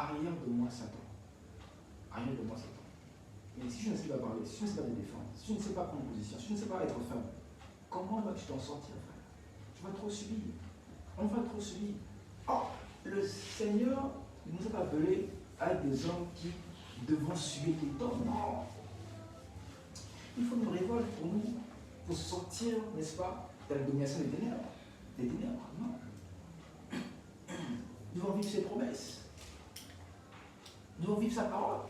arrière de moi Satan. Arrière de moi Satan. Mais si je ne sais pas parler, si je ne sais pas te défendre, si je ne sais pas prendre position, si je ne sais pas être ferme, comment vas-tu t'en sortir, frère? Tu vas trop subir. On va trop subir. Oh, le Seigneur nous a appelés à être des hommes qui devons subir tout le temps. Non. Il faut une révolte pour nous, pour sortir, n'est-ce pas, de la domination des ténèbres. Des ténèbres, non. Nous devons vivre ses promesses. Nous devons vivre sa parole.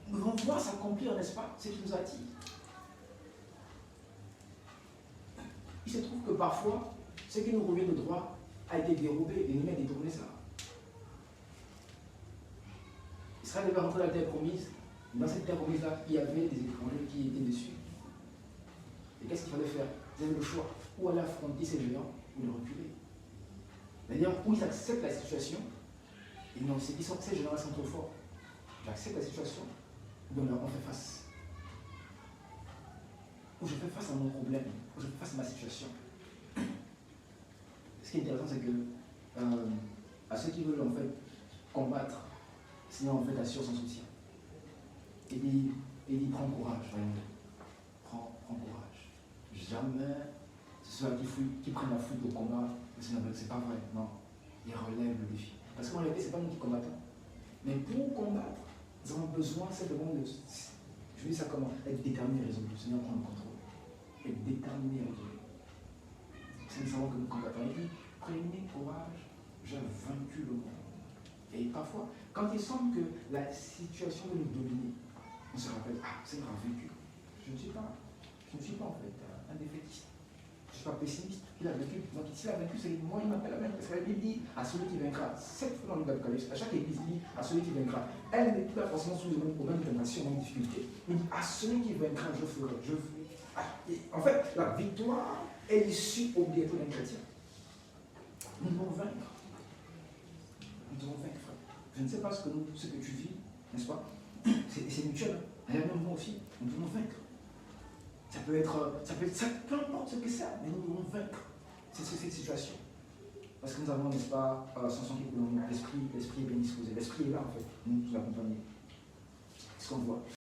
Nous devons voir s'accomplir, n'est-ce pas, ce qui nous attire. Il se trouve que parfois, ce qui nous revient de droit a été dérobé et nous a détourné ça. Israël devait rentrer dans la terre promise. Dans cette terre promise-là, il y avait des étrangers qui étaient dessus. Et qu'est-ce qu'il fallait faire? Ils avaient le choix. Ou aller affronter ces géants, ou les reculer. D'ailleurs, où ils acceptent la situation, et non, ces géants-là sont trop forts. J'accepte la situation, donc on fait face. Ou je fais face à mon problème, ou je fais face à ma situation. Ce qui est intéressant, c'est que à ceux qui veulent en fait combattre, sinon en fait assure son soutien. Et dit prends courage, voyons-le. Prends courage. Jamais ceux qui prennent la fuite au combat, c'est pas vrai, non. Ils relèvent le défi. Parce qu'en réalité, ce n'est pas nous qui combattons. Mais pour combattre, nous avons besoin simplement de. Je dis ça comment? Être déterminé et résolu. Le Seigneur prend le contrôle. Être déterminé et résolu. C'est nous savons que nous combattons. Il dit prenez courage, j'ai vaincu le monde. Et parfois, quand il semble que la situation veut nous dominer, on se rappelle, ah, Seigneur a vaincu. Je ne suis pas en fait un défaitiste. Je ne suis pas pessimiste. Il a vaincu. Donc s'il a vaincu, c'est moi, il m'appelle à vaincre. Parce que la Bible dit à celui qui vaincra. 7 fois dans l'Apocalypse, à chaque église, il dit à celui qui vaincra. Elle n'est pas forcément sous les mêmes tentation, les mêmes difficultés. Il dit à celui qui vaincra, je ferai. En fait, la victoire est l'issue obligatoire d'un chrétien. Nous devons vaincre. Nous devons vaincre, frère. Je ne sais pas ce que tu vis, n'est-ce pas? C'est mutuel. D'ailleurs, même moi aussi, nous devons vaincre. Ça peut être, peu importe ce que c'est, mais nous devons vaincre cette situation. Parce que nous avons, n'est-ce pas, Samson qui coule en nous, l'esprit est bien disposé. L'esprit est là, en fait, nous l'accompagner. C'est ce qu'on voit.